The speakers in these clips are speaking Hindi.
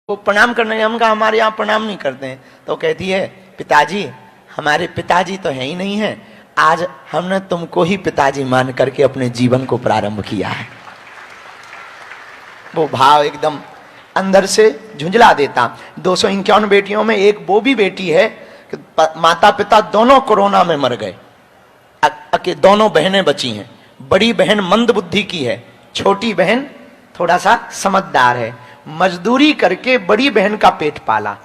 वो प्रणाम करने, हम कहा हमारे यहाँ प्रणाम नहीं करते हैं। तो कहती है पिताजी, हमारे पिताजी तो है ही नहीं है, आज हमने तुमको ही पिताजी मान करके अपने जीवन को प्रारंभ किया है। वो भाव एकदम अंदर से झुंझला देता। 251 बेटियों में एक वो भी बेटी है कि माता पिता दोनों कोरोना में मर गए, दोनों बहनें बची हैं। बड़ी बहन मंद बुद्धि की है, छोटी बहन थोड़ा सा समझदार है। मजदूरी करके बड़ी बहन का पेट पाला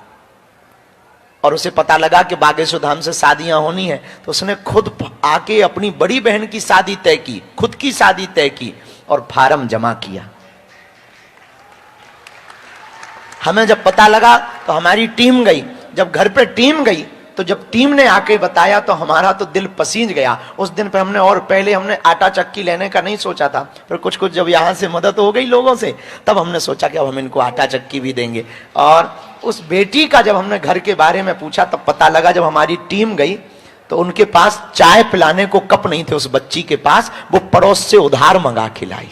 और उसे पता लगा कि बागेश्वर धाम से शादियां होनी है, तो उसने खुद आके अपनी बड़ी बहन की शादी तय की, खुद की शादी तय की और फार्म जमा किया। हमें जब पता लगा तो हमारी टीम गई। जब घर पे टीम गई तो जब टीम ने आके बताया तो हमारा तो दिल पसीज गया। उस दिन पे हमने, और पहले हमने आटा चक्की लेने का नहीं सोचा था, फिर कुछ कुछ जब यहाँ से मदद हो गई लोगों से, तब हमने सोचा कि अब हम इनको आटा चक्की भी देंगे। और उस बेटी का जब हमने घर के बारे में पूछा तब पता लगा, जब हमारी टीम गई तो उनके पास चाय पिलाने को कप नहीं थे उस बच्ची के पास, वो पड़ोस से उधार मंगा खिलाई,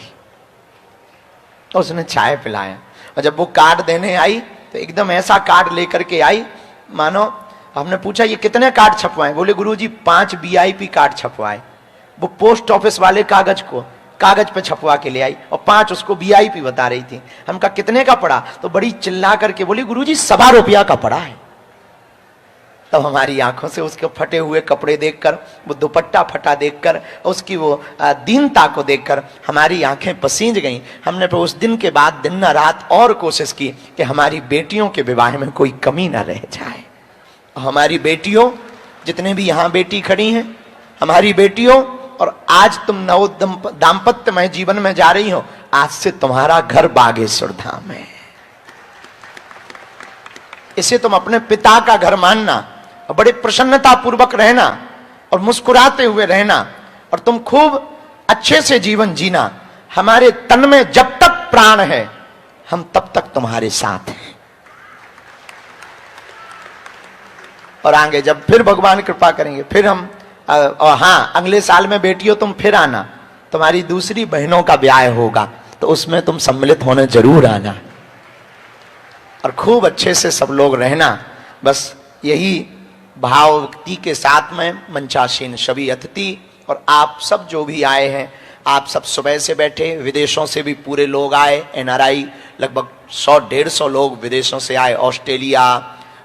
उसने चाय पिलाया। और जब वो कार्ड देने आई तो एकदम ऐसा कार्ड लेकर के आई मानो, हमने पूछा ये कितने कार्ड छपवाए? बोले गुरुजी 5 VIP कार्ड छपवाए। वो पोस्ट ऑफिस वाले कागज पे छपवा के ले आई और 5 उसको VIP बता रही थी। हम कहा कितने का पड़ा? तो बड़ी चिल्ला करके बोली गुरुजी 1.25 रुपया का पड़ा है। तब तो हमारी आंखों से उसके फटे हुए कपड़े देखकर, वो दुपट्टा फटा देखकर, उसकी वो दीनता को देखकर हमारी आंखें पसीज गईं। हमने फिर उस दिन के बाद दिन रात और कोशिश की कि हमारी बेटियों के विवाह में कोई कमी ना रह जाए। हमारी बेटियों, जितने भी यहाँ बेटी खड़ी हैं, हमारी बेटियों, और आज तुम नव दाम्पत्यमय जीवन में जा रही हो, आज से तुम्हारा घर बागेश्वर धाम है। इसे तुम अपने पिता का घर मानना और बड़े प्रसन्नता पूर्वक रहना और मुस्कुराते हुए रहना, और तुम खूब अच्छे से जीवन जीना। हमारे तन में जब तक प्राण है हम तब तक तुम्हारे साथ हैं। और आगे जब फिर भगवान कृपा करेंगे फिर हम, और हाँ, अगले साल में बेटियों तुम फिर आना, तुम्हारी दूसरी बहनों का ब्याह होगा तो उसमें तुम सम्मिलित होने जरूर आना और खूब अच्छे से सब लोग रहना। बस यही भावभक्ति के साथ में मंचासीन सभी अतिथि और आप सब जो भी आए हैं, आप सब सुबह से बैठे, विदेशों से भी पूरे लोग आए, NRI लगभग 100-150 लोग विदेशों से आए, Australia,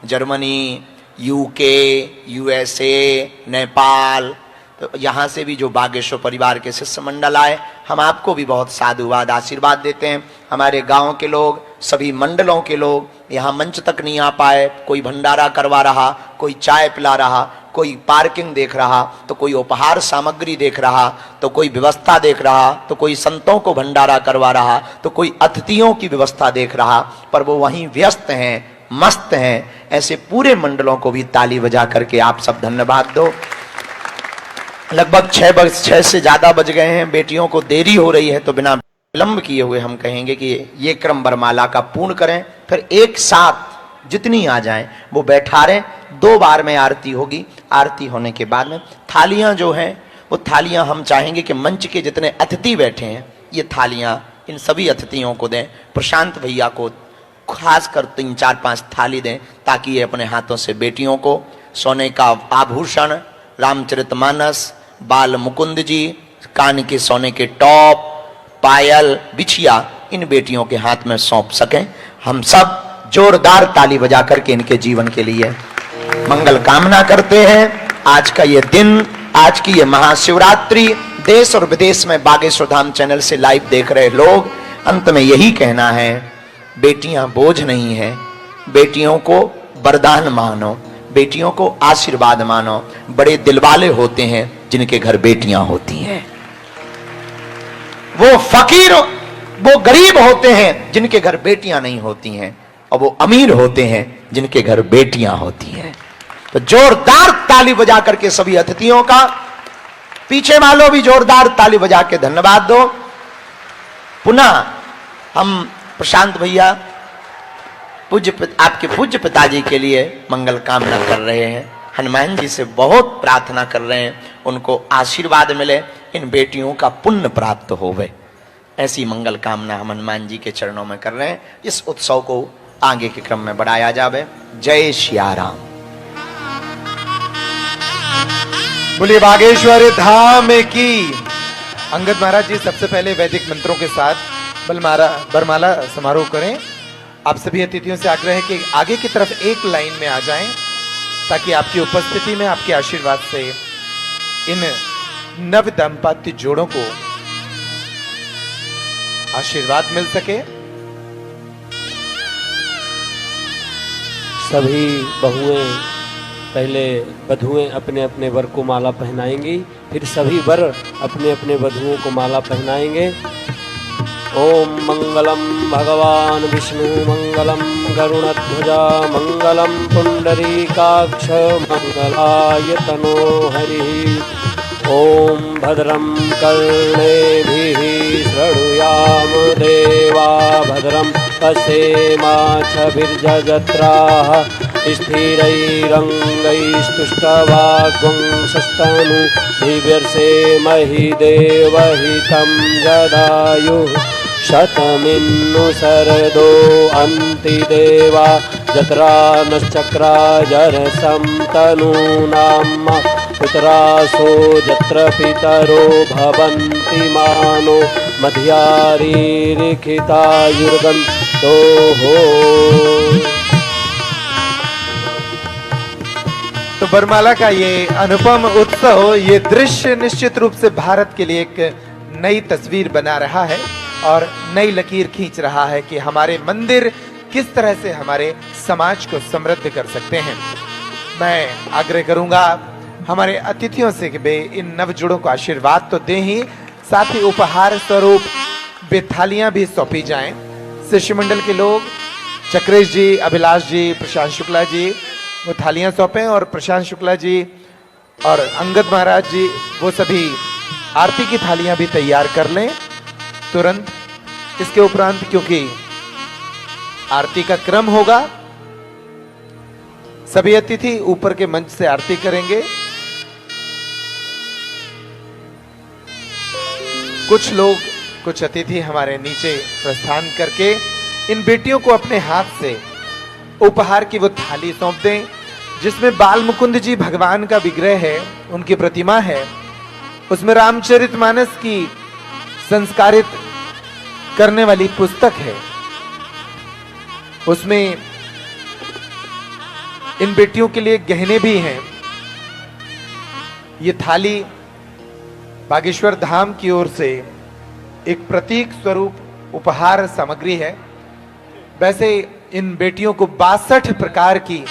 Germany, UK, USA, Nepal, तो यहाँ से भी जो बागेश्वर परिवार के शिष्य मंडल आए, हम आपको भी बहुत साधुवाद आशीर्वाद देते हैं। हमारे गांव के लोग, सभी मंडलों के लोग यहाँ मंच तक नहीं आ पाए, कोई भंडारा करवा रहा, कोई चाय पिला रहा, कोई पार्किंग देख रहा, तो कोई उपहार सामग्री देख रहा, तो कोई व्यवस्था देख रहा, तो कोई संतों को भंडारा करवा रहा, तो कोई अतिथियों की व्यवस्था देख रहा, पर वो वहीं व्यस्त हैं, मस्त हैं। ऐसे पूरे मंडलों को भी ताली बजा करके आप सब धन्यवाद दो। लगभग 6 से ज्यादा बज गए हैं, बेटियों को देरी हो रही है, तो बिना विलंब किए हुए हम कहेंगे कि ये क्रम वरमाला का पूर्ण करें, फिर एक साथ जितनी आ जाएं वो बैठा रहे। 2 बार में आरती होगी। आरती होने के बाद में थालियां जो हैं, वो थालियां हम चाहेंगे कि मंच के जितने अतिथि बैठे हैं, ये थालियां इन सभी अतिथियों को दें। प्रशांत भैया को खासकर 3-4-5 थाली दें, ताकि ये अपने हाथों से बेटियों को सोने का आभूषण, रामचरितमानस, बाल मुकुंद जी, कान के सोने के टॉप, पायल, बिछिया इन बेटियों के हाथ में सौंप सकें। हम सब जोरदार ताली बजा करके इनके जीवन के लिए मंगल कामना करते हैं। आज का ये दिन, आज की ये महाशिवरात्रि, देश और विदेश में बागेश्वर धाम चैनल से लाइव देख रहे लोग, अंत में यही कहना है, बेटियां बोझ नहीं है, बेटियों को वरदान मानो, बेटियों को आशीर्वाद मानो। बड़े दिलवाले होते हैं जिनके घर बेटियां होती हैं, वो फकीर, वो गरीब होते हैं जिनके घर बेटियां नहीं होती हैं, और वो अमीर होते हैं जिनके घर बेटियां होती हैं। तो जोरदार ताली बजा करके सभी अतिथियों का, पीछे वालों भी जोरदार ताली बजा के धन्यवाद दो। पुनः हम प्रशांत भैया आपके पूज्य पिताजी के लिए मंगल कामना कर रहे हैं। हनुमान जी से बहुत प्रार्थना कर रहे हैं, उनको आशीर्वाद मिले, इन बेटियों का पुण्य प्राप्त होवे। ऐसी मंगल कामना हम हनुमान जी के चरणों में कर रहे हैं। इस उत्सव को आगे के क्रम में बढ़ाया जावे। जय सिया राम। बोलिए बागेश्वर धाम की। अंगद महाराज जी सबसे पहले वैदिक मंत्रों के साथ बरमाला समारोह करें। आप सभी अतिथियों से आग्रह है कि आगे की तरफ एक लाइन में आ जाएं, ताकि आपकी उपस्थिति में आपके आशीर्वाद से इन नव दाम्पत्य जोड़ों को आशीर्वाद मिल सके। सभी बहुएं पहले वधुएं अपने अपने वर को माला पहनाएंगी, फिर सभी वर अपने अपने वधुओं को माला पहनाएंगे। ओम मंगलम भगवान विष्णु मंगलम गरुणध्वजा मंगलम पुंडरीकाक्ष मंगलाय तनो हरि। ओम भद्रं कर्णेभिः शृणुयाम देवा भद्रं पश्येमाक्षभिर्जत्राः स्थिरैरङ्गैस्तुष्टवाग्वंशस्तनूभिर्सेमहि देवहितं जदायुः शतमिन्नु शरदो अन्ति देवा जत्रा नश्चक्राजरसं तनूनाम् पुत्रासो जत्र पितरो भवन्ति मानो मध्यारीरिखितायुर्गन्तो हो। तो बरमाला का ये अनुपम उत्सव, ये दृश्य निश्चित रूप से भारत के लिए एक नई तस्वीर बना रहा है और नई लकीर खींच रहा है कि हमारे मंदिर किस तरह से हमारे समाज को समृद्ध कर सकते हैं। मैं आग्रह करूंगा हमारे अतिथियों से कि वे इन नवजुड़ों को आशीर्वाद तो दें ही, साथ ही उपहार स्वरूप वे थालियां भी सौंपी जाएं। शिष्यमंडल के लोग चक्रेश जी, अभिलाष जी, प्रशांत शुक्ला जी वो थालियां सौंपें, और प्रशांत शुक्ला जी और अंगद महाराज जी वो सभी आरती की थालियां भी तैयार कर लें तुरंत। इसके उपरांत क्योंकि आरती का क्रम होगा, सभी अतिथि ऊपर के मंच से आरती करेंगे। कुछ लोग, कुछ अतिथि हमारे नीचे प्रस्थान करके इन बेटियों को अपने हाथ से उपहार की वो थाली सौंप दें, जिसमें बाल मुकुंद जी भगवान का विग्रह है, उनकी प्रतिमा है, उसमें रामचरितमानस की संस्कारित करने वाली पुस्तक है, उसमें इन बेटियों के लिए गहने भी हैं। ये थाली बागेश्वर धाम की ओर से एक प्रतीक स्वरूप उपहार सामग्री है। वैसे इन बेटियों को 62 प्रकार की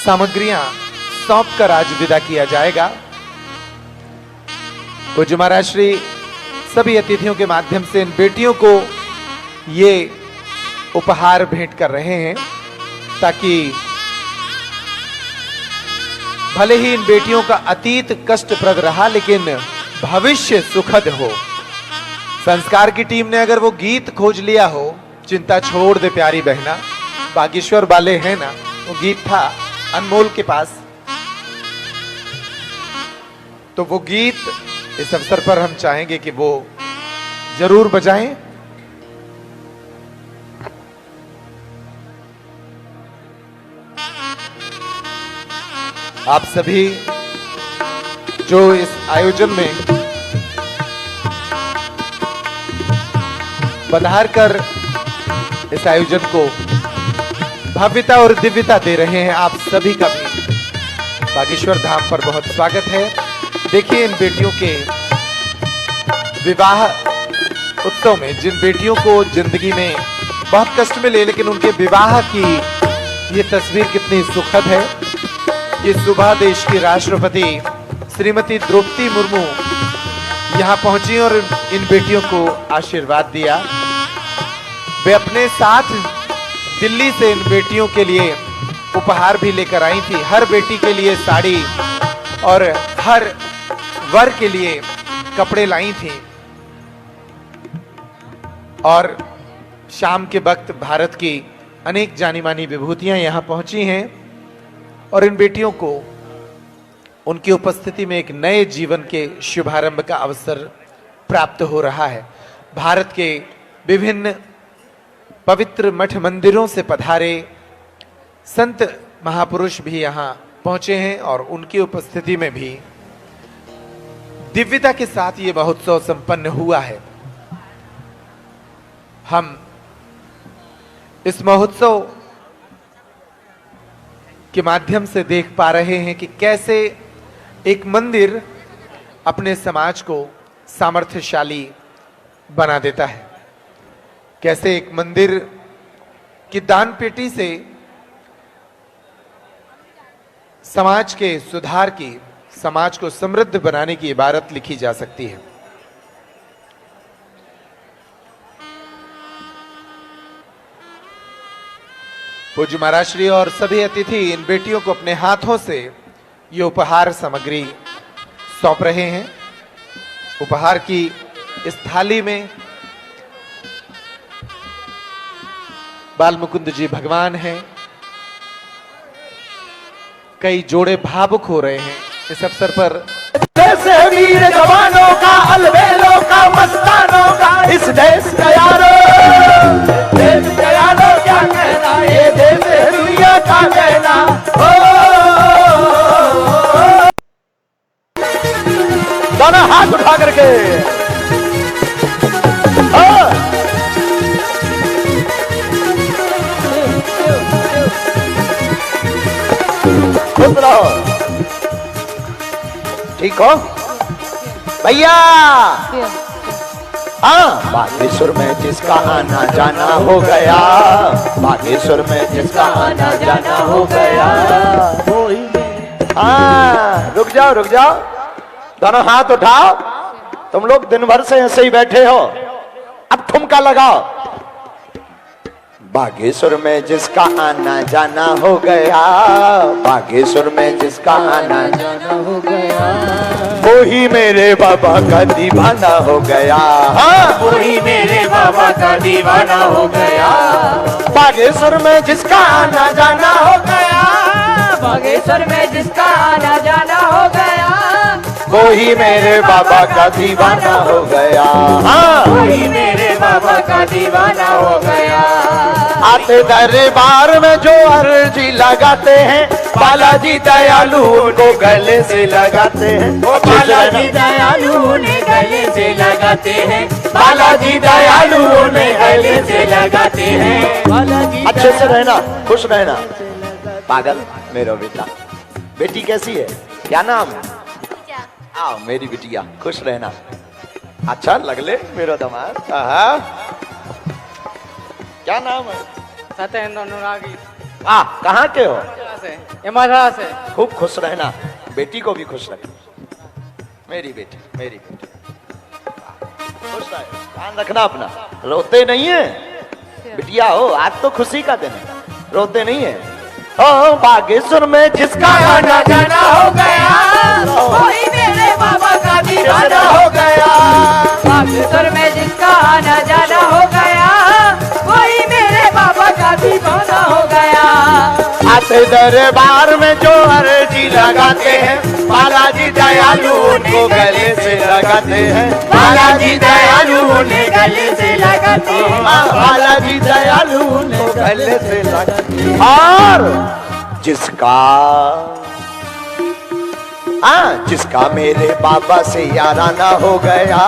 सामग्रियां सौंप कर आज विदा किया जाएगा। पूज्य महाराज श्री सभी अतिथियों के माध्यम से इन बेटियों को ये उपहार भेंट कर रहे हैं, ताकि भले ही इन बेटियों का अतीत कष्टप्रद रहा, लेकिन भविष्य सुखद हो। संस्कार की टीम ने अगर वो गीत खोज लिया हो, चिंता छोड़ दे प्यारी बहना, बागेश्वर वाले हैं ना, वो गीत था अनमोल के पास, तो वो गीत इस अवसर पर हम चाहेंगे कि वो जरूर बजाएं। आप सभी जो इस आयोजन में पधार कर इस आयोजन को भव्यता और दिव्यता दे रहे हैं, आप सभी का भी बागेश्वर धाम पर बहुत स्वागत है। देखिए इन बेटियों के विवाह उत्सव में, जिन बेटियों को जिंदगी में बहुत कष्ट मिले, लेकिन उनके विवाह की ये तस्वीर कितनी सुखद है। ये सुबह देश की राष्ट्रपति श्रीमती द्रौपदी मुर्मू यहां पहुंची और इन बेटियों को आशीर्वाद दिया। वे अपने साथ दिल्ली से इन बेटियों के लिए उपहार भी लेकर आई थी। हर बेटी के लिए साड़ी और हर वर के लिए कपड़े लाई थी। और शाम के वक्त भारत की अनेक जानी मानी विभूतियां यहां पहुंची हैं और इन बेटियों को उनकी उपस्थिति में एक नए जीवन के शुभारंभ का अवसर प्राप्त हो रहा है। भारत के विभिन्न पवित्र मठ मंदिरों से पधारे संत महापुरुष भी यहाँ पहुंचे हैं और उनकी उपस्थिति में भी दिव्यता के साथ ये महोत्सव संपन्न हुआ है। हम इस महोत्सव के माध्यम से देख पा रहे हैं कि कैसे एक मंदिर अपने समाज को सामर्थ्यशाली बना देता है, कैसे एक मंदिर की दान पेटी से समाज के सुधार की, समाज को समृद्ध बनाने की इबारत लिखी जा सकती है। पूज्य महाराज श्री और सभी अतिथि इन बेटियों को अपने हाथों से ये उपहार सामग्री सौंप रहे हैं। उपहार की इस थाली में बाल मुकुंद जी भगवान हैं। कई जोड़े भावुक हो रहे हैं इस अवसर पर। जैसे वीर जवानों का, अलबेलों का, मस्तानों का इस देश का यारो, देश का यारो क्या कहना, ये देश है दुनिया का कहना। दोनों हाथ उठा करके खुश रहो। ठीक हो भैया? हाँ, बागेश्वर में जिसका आना जाना हो गया, बागेश्वर में जिसका आना जाना हो गया। हाँ, रुक जाओ रुक जाओ, दोनों हाथ उठाओ। तुम लोग दिन भर से ऐसे ही बैठे हो, अब ठुमका लगाओ। बागेश्वर में जिसका आना जाना हो गया, बागेश्वर में जिसका आना जाना हो गया, वो ही मेरे बाबा का दीवाना हो गया। हाँ, वो ही मेरे बाबा का दीवाना हो गया। बागेश्वर में जिसका आना जाना हो गया, बागेश्वर में जिसका आना जाना हो गया, वो ही मेरे बाबा का दीवाना हो गया। हाँ, वो ही मेरे बाबा का दीवाना हो गया। आते दरबार में जो अर्जी लगाते हैं, बालाजी दयालु उनको गले से लगाते हैं। वो बालाजी दयालु उन्हें गले से लगाते हैं, बालाजी दयालु उन्हें गले से लगाते हैं। बालाजी अच्छे से रहना, खुश रहना। पागल मेरा बेटा, बेटी कैसी है, क्या नाम है? आओ मेरी बिटिया, खुश रहना। अच्छा लगले मेरा दामाद। क्या नाम है? सत्येंद्र अनुरागी। कहाँ के हो? इमरा से। खूब खुश रहना, बेटी को भी खुश रखना। मेरी बेटी, मेरी बेटी खुश रहे, ध्यान रखना अपना। रोते नहीं है बिटिया हो, आज तो खुशी का दिन है, रोते नहीं है। बागेश्वर में जिसका आना जाना हो गया, वही मेरे बाबा का दीवाना हो गया। बागेश्वर में जिसका आना जाना हो गया, वही मेरे बाबा का दीवाना हो गया। आते दरबार में जो अर्जी लगाते हैं, बालाजी दयालु उनको गले से लगाते हैं। बालाजी दयालु उन्हें गले से लगाते हैं। बालाजी दयालु उनको गले से लगाते हैं। और जिसका मेरे बाबा से याराना हो गया,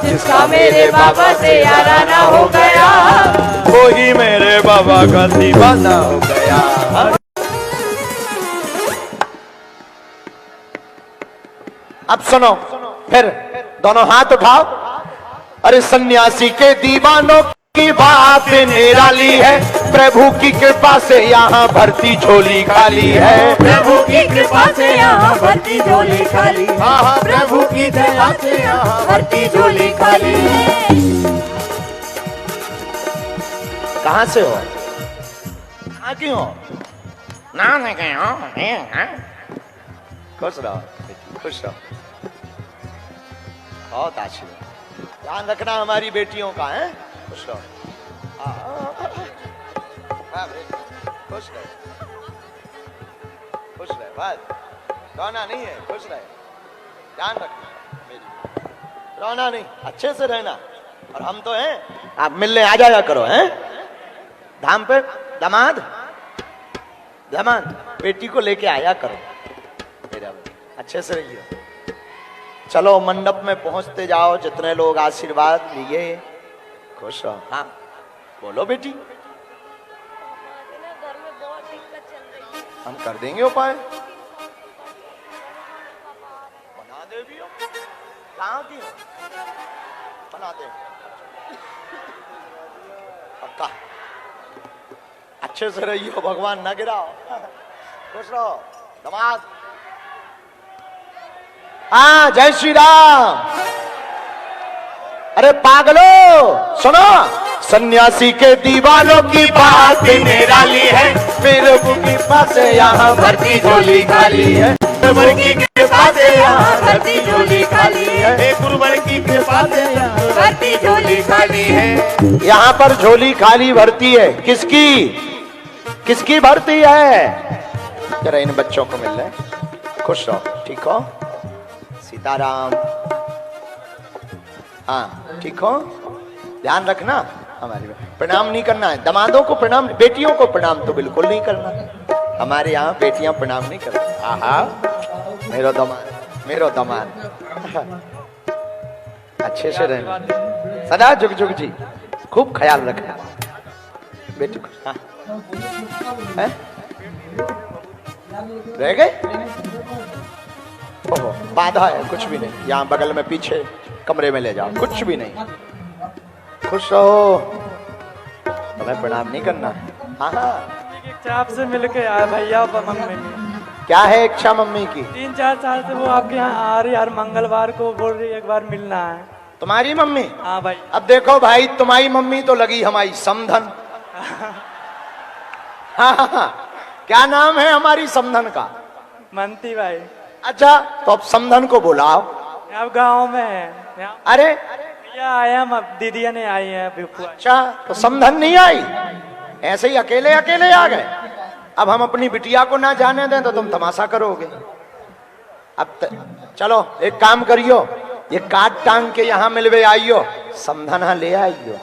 जिसका मेरे बाबा से याराना हो गया, वो ही मेरे बाबा का दीवाना हो गया। अब सुनो, फिर दोनों हाथ उठाओ। अरे सन्यासी के दीवानों की बात निराली है, प्रभु की कृपा से यहाँ भर्ती झोली खाली है। प्रभु की कृपा से यहाँ भर्ती झोली खाली। हाँ, प्रभु की दया से यहाँ भर्ती झोली खाली। कहाँ से हो? कहाँ की हो? ना नहीं गए हो? खुश रहो बेटी, खुश रहो। बहुत आशीर्वाद, ध्यान रखना हमारी बेटियों का है। खुश रहो, खुश रहे, खुश रहे, बस रोना नहीं है, खुश रहे, ध्यान रखना मेरी, रोना नहीं, अच्छे से रहना। और हम तो हैं, आप मिलने आ जाया करो हैं। धाम पे दामाद दामाद बेटी को लेके आया करो मेरा, अच्छे से रहिए। चलो मंडप में पहुंचते जाओ, जितने लोग आशीर्वाद लिए खुश रहो। हाँ बोलो बेटी, घर में बहुत दिक्कत चल रही है। हम कर देंगे उपाय। बना दे भी हो, कहाँ की हो? बना दे पक्का। अच्छे से रहियो, भगवान ना गिराओ, खुश रहो दामाद। हाँ जय श्री राम। अरे पागलो सुनो, सन्यासी के दीवानों की बात निराली है, मेरे की पास यहाँ भर्ती झोली खाली है, गुरुवर की कृपा से यहाँ भर्ती झोली खाली है, गुरुवर की कृपा से यहाँ भर्ती झोली खाली है। यहाँ पर झोली खाली भर्ती है, किसकी किसकी भर्ती है? जरा इन बच्चों को मिल रहे, खुश रहो, ठीक हो? सीताराम। हाँ ठीक हो, ध्यान रखना। हमारे प्रणाम नहीं करना है, दामादों को प्रणाम, बेटियों को प्रणाम तो बिल्कुल नहीं करना। हमारे यहाँ बेटियां प्रणाम नहीं करती। आहा मेरो दामाद अच्छे से रहना, सदा जुग जुग जी, खूब ख्याल रखना बेटी को। हाँ रह गए, ओहो बाधा है, कुछ भी नहीं। यहाँ बगल में पीछे कमरे में ले जाओ, कुछ भी नहीं, खुश रहो, तुम्हें प्रणाम नहीं करना है। हाँ आपसे मिल के आया भैया मम्मी। क्या है इच्छा मम्मी की? 3-4 साल से वो आपके यहाँ आ रही, हर मंगलवार को बोल रही एक बार मिलना है। तुम्हारी मम्मी? हाँ भाई। अब देखो भाई, तुम्हारी मम्मी तो लगी हमारी समधन। हाँ क्या नाम है हमारी समधन का? मनती भाई। अच्छा तो अब समधन को बुलाओ। अब गाँव में है। अरे भैया आए हम, अब दीदिया ने आई है। अच्छा तो समधन नहीं आई, ऐसे ही अकेले अकेले आ गए। अब हम अपनी बिटिया को ना जाने दें तो तुम तमाशा करोगे। अब चलो एक काम करियो, ये काट टांग के यहाँ मिलवे आइयो, समधना ले आइयो।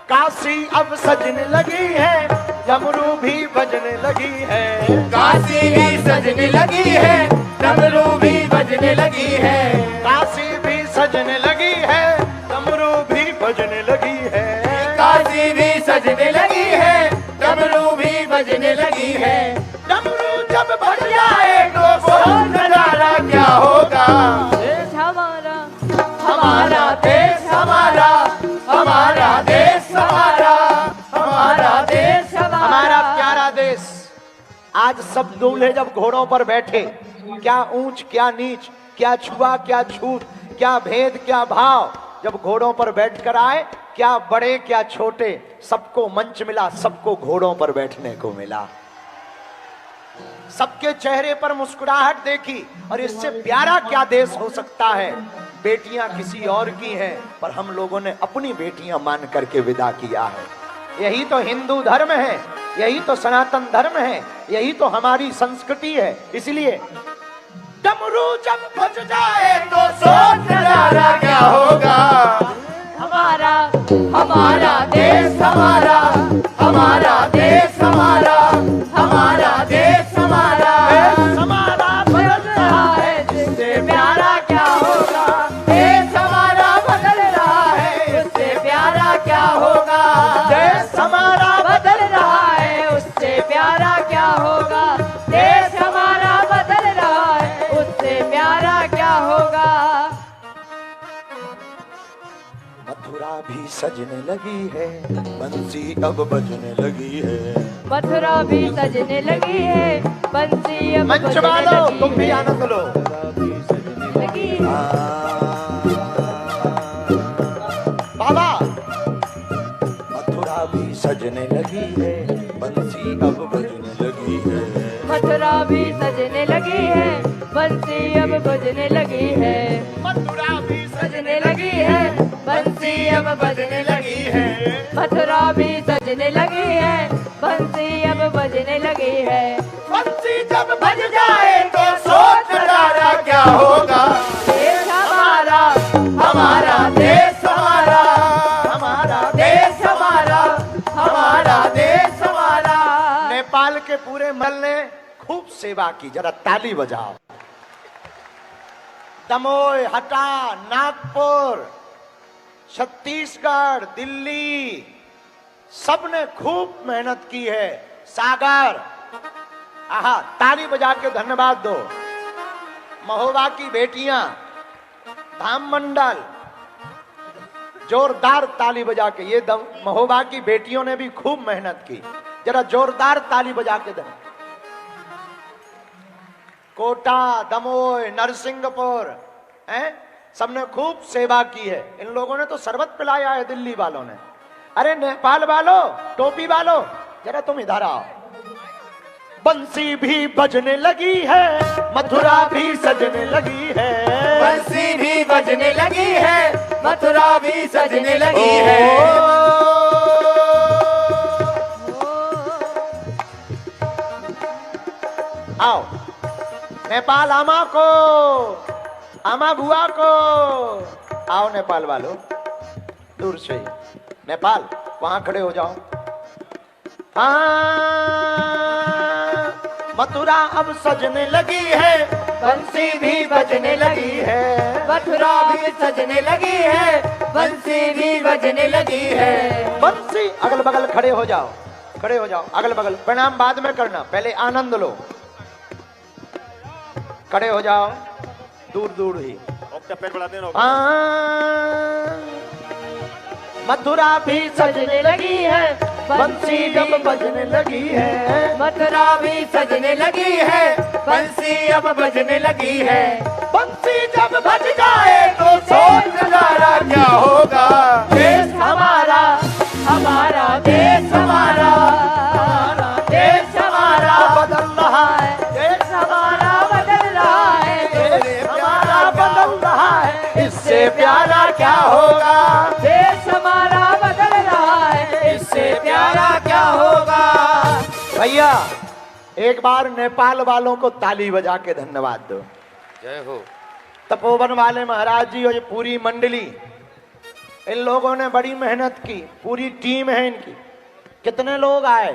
काशी अब सजने लगी है, डमरू भी बजने लगी है, काशी भी सजने लगी है, डमरू भी बजने लगी है, काशी भी सजने लगी है, डमरू भी बजने लगी है, काशी भी सजने लगी है, डमरू भी बजने लगी है। डमरू जब बज जाए तो वो नजारा क्या होगा? देश हमारा, हमारा देश हमारा, हमारा देश हमारा, हमारा देश हमारा प्यारा देश। आज सब दूल्हे जब घोड़ों पर बैठे, क्या ऊंच क्या नीच, क्या छुआ क्या छूत, क्या भेद क्या भाव, जब घोड़ों पर बैठकर आए, क्या बड़े क्या छोटे, सबको मंच मिला, सबको घोड़ों पर बैठने को मिला। सबके चेहरे पर मुस्कुराहट देखी, और इससे प्यारा क्या देश हो सकता है। बेटियां किसी और की हैं, पर हम लोगों ने अपनी बेटियां मान करके विदा किया है। यही तो हिंदू धर्म है, यही तो सनातन धर्म है, यही तो हमारी संस्कृति है। इसलिए डमरू जब बज जाए तो सोच नजारा क्या होगा? हमारा, हमारा देश हमारा, हमारा देश हमारा, हमारा देश हमारा, हमारा बदल रहा है, जिससे प्यारा क्या होगा? देश हमारा बदल रहा है, उससे प्यारा क्या होगा? देश हमारा बदल रहा है, उससे प्यारा क्या होगा? देश हमारा बदल रहा है, उससे प्यारा क्या होगा? मथुरा भी सजने लगी है, बंसी अब बजने लगी है। मथुरा भी सजने लगी है, बंसी अब मंच बजने वालो लगी तुम भी है। आनंद लो। लगी है। बाबा मथुरा भी सजने लगी है, बंसी अब बजने लगी है। मथुरा भी सजने लगी है, बंसी अब बजने लगी है। मथुरा भी सजने लगी है, बंसी अब बजने लगी है। मथुरा भी सजने लगी है, बंसी अब बजने लगी है। बंसी जब बज जाए तो सोच नजारा क्या होगा? देश हमारा, हमारा देश हमारा, हमारा देश हमारा, हमारा नेपाल के पूरे मंडल ने खूब सेवा की, जरा ताली बजाओ। दमोह, हटा, नागपुर, छत्तीसगढ़, दिल्ली, सबने खूब मेहनत की है। सागर, आहा, ताली बजा के धन्यवाद दो। महोबा की बेटियां, धाम मंडल, जोरदार ताली बजा के। ये महोबा की बेटियों ने भी खूब मेहनत की, जरा जोरदार ताली बजा के दें। कोटा, दमोह, नरसिंहपुर, हैं, सबने खूब सेवा की है। इन लोगों ने तो शरबत पिलाया है दिल्ली वालों ने। अरे नेपाल वालों, टोपी वालों, जरा तुम इधर आओ। बंसी भी बजने लगी है, मथुरा भी सजने लगी है। बंसी भी बजने लगी है, मथुरा भी सजने लगी है। आओ नेपाल आमा को, आमा बुआ को, आओ नेपाल वालों, दूर से। नेपाल, वहां खड़े हो जाओ। हाँ, मथुरा अब सजने लगी है, बंसी भी बजने लगी है, मथुरा भी सजने लगी है, बंसी भी बजने लगी है। बंसी, अगल बगल खड़े हो जाओ, खड़े हो जाओ, अगल बगल। प्रणाम बाद में करना, पहले आनंद लो। खड़े हो जाओ, दूर दूर ही। मथुरा भी सजने लगी है, बंसी जब बजने लगी है। मथुरा भी सजने लगी है, बंसी अब बजने लगी है। बंसी जब बज जाए तो सोच नजारा क्या होगा। देश हमारा, हमारा देश हमारा, देश हमारा बदल रहा है, देश हमारा बदल रहा है, देश हमारा बदल रहा है, इससे प्यारा क्या होगा। देश हमारा बदल रहा है, इससे प्यारा क्या होगा। भैया एक बार नेपाल वालों को ताली बजा के धन्यवाद दो। जय हो। तपोवन वाले महाराज जी और ये पूरी मंडली, इन लोगों ने बड़ी मेहनत की, पूरी टीम है इनकी। कितने लोग आए?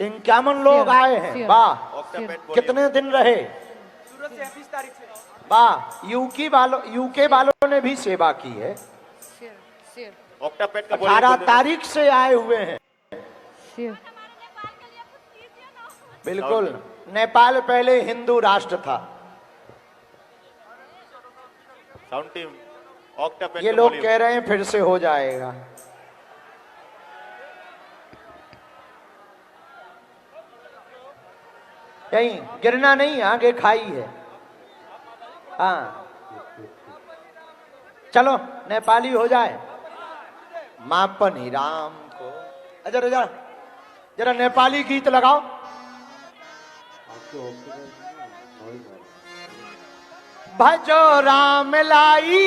51 लोग आए हैं। वाह, कितने दिन रहे? वाह, यूके वालों ने भी सेवा की है। 18 तारीख से आए हुए हैं। बिल्कुल, नेपाल पहले हिंदू राष्ट्र था। ये लोग कह रहे हैं फिर से हो जाएगा। यही गिरना नहीं, आगे खाई है। हाँ, चलो नेपाली हो जाए। मापनी राम को, जरा जरा जरा नेपाली गीत लगाओ। भजो राम लाई,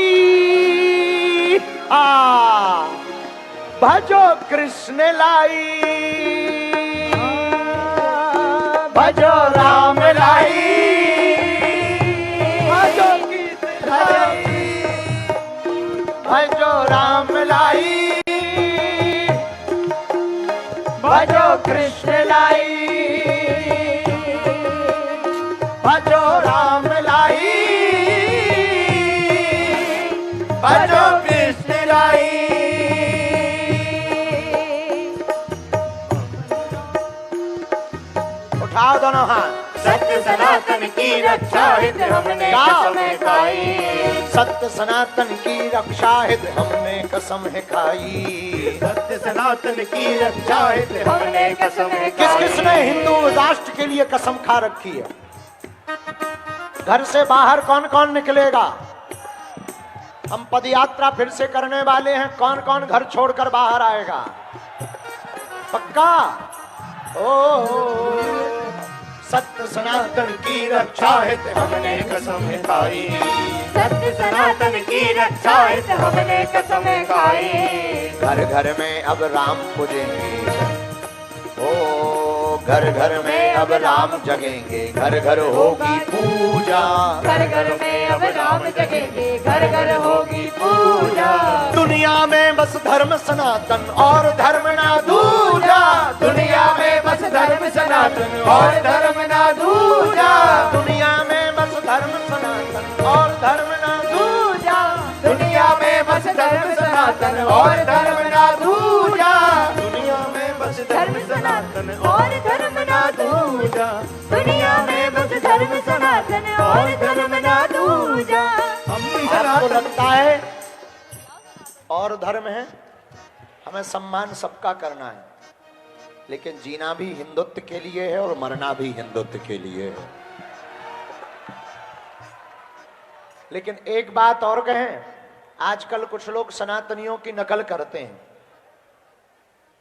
भजो कृष्ण लाई, भजो राम लाई, भजो गीत लाई, भजो राम लाई, भजो कृष्ण लाई, भजो राम लाई, भजो कृष्ण लाई। उठाओ दोनों हाथ। सत्य सनातन की रक्षा हित हमने कसम खाई। सत्य सनातन की रक्षा हित हमने कसम है खाई। सत्य सनातन की रक्षा हित हमने कसम खाई। किस किसने हिंदू राष्ट्र के लिए कसम खा रखी है? घर से बाहर कौन कौन निकलेगा? हम पद यात्रा फिर से करने वाले हैं। कौन कौन घर छोड़कर बाहर आएगा? पक्का? ओ सत्य सनातन की रक्षा हित हमने कसम खाई। सत्य सनातन की रक्षा हित हमने कसम खाई। घर घर में अब राम पूजेंगे, ओ घर घर में अब राम जगेंगे, घर घर होगी पूजा। घर घर में अब राम जगेंगे, घर घर होगी पूजा। दुनिया में बस धर्म सनातन और धर्म ना दूजा। दुनिया में और धर्म ना दूजा। दुनिया में बस धर्म सनातन और धर्म ना दूजा, दुनिया में बस धर्म सनातन और धर्म ना दूजा। दुनिया में बस धर्म सनातन और धर्म ना दूजा। दुनिया में बस धर्म सनातन और धर्म ना दूजा। आपको लगता है और धर्म है, हमें सम्मान सबका करना है, लेकिन जीना भी हिंदुत्व के लिए है और मरना भी हिंदुत्व के लिए है। लेकिन एक बात और कहें, आजकल कुछ लोग सनातनियों की नकल करते हैं।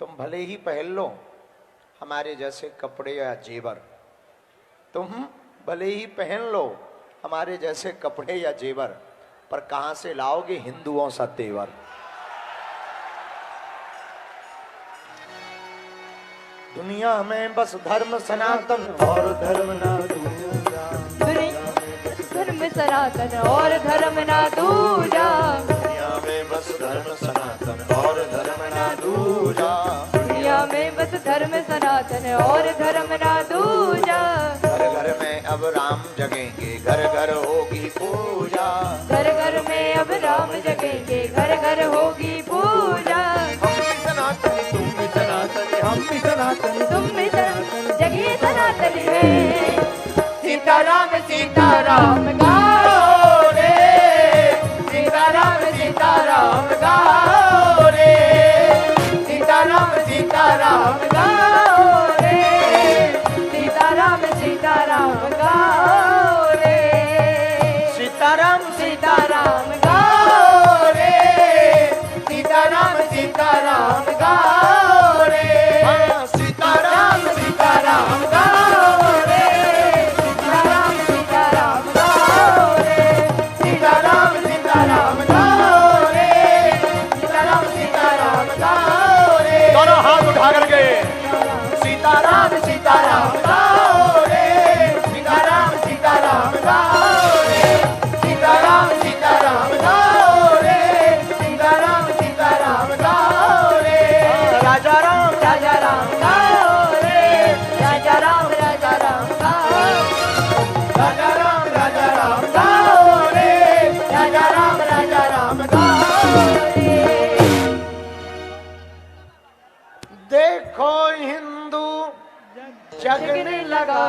तुम भले ही पहन लो हमारे जैसे कपड़े या जेवर, तुम भले ही पहन लो हमारे जैसे कपड़े या जेवर, पर कहां से लाओगे हिंदुओं सा तेवर। दुनिया में बस धर्म सनातन और धर्म ना दूजा। धर्म सनातन और धर्म ना दूजा। दुनिया में बस धर्म सनातन और धर्म ना दूजा। दुनिया में बस धर्म सनातन और धर्म ना दूजा। घर घर में अब राम जगेंगे, घर घर होगी पूजा। घर घर में अब राम जगेंगे, घर घर होगी पूजा। हम भी सनातनी, तुम भी सनातनी, हम भी सनातनी, तुम भी जगी सनातन है। सीताराम सीताराम गाओ रे, सीताराम सीताराम गाओ रे, सीताराम सीताराम गाओ रे, सीताराम सीताराम गाओ रे। सीताराम सीताराम गाओ रे, सीताराम सीताराम गाओ रे, सीताराम सीताराम गाओ रे, सीताराम सीताराम गाओ रे। सीताराम सीताराम गाओ रे, सीताराम सीताराम गाओ रे। दोनों हाथ उठा करके सीताराम सीताराम गाओ रे, सीताराम सीताराम गाओ रे, सीताराम सीताराम गाओ रे, सीताराम सीताराम गाओ रे। राजा राम राजा राम गाओ रे, राजा राम गाओ। राजा राम गाओ रे, राजा राम गाओ रे। देखो हिंदू जगने जगने लगा